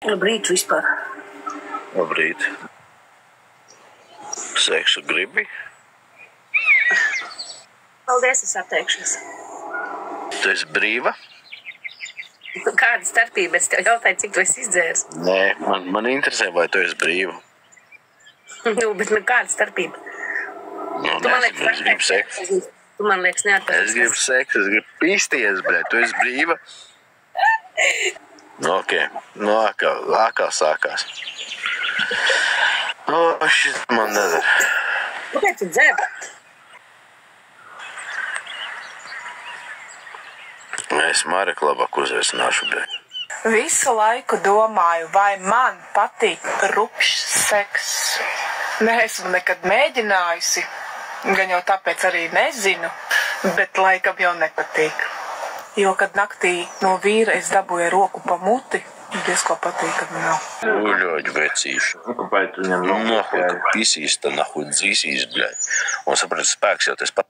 Labrīt vispār. Labrīt. Seksu gribi? Paldies, es atteikšos. Tu esi brīva? Kāda starpība? Es tev jautāju, cik tu esi izdzēris. Nē, man interesē, vai tu esi brīva. Bet kāda starpība? Nu, nezinu, es gribu seksu. Tu man liekas neatpēc. Es gribu seksu, es gribu pisties, bļēt. Tu esi brīva? Ok, nu ākā sākās. Šis man nedara. Kāpēc tu dzer? Es Mareku labāk uzveicināšu, bļēt. Visu laiku domāju, vai man patīk rupšs seks. Neesmu nekad mēģinājusi, gan jau tāpēc arī nezinu, bet laikam jau nepatīk. Jo, kad naktī no vīra es dabūju roku pa muti, diezko patīkami nav. Ļoti vecīšu. Nahuj, ka pisīs, tad nahuj dzīsīs, bļēt. Un sapratu, spēks jau tas pat.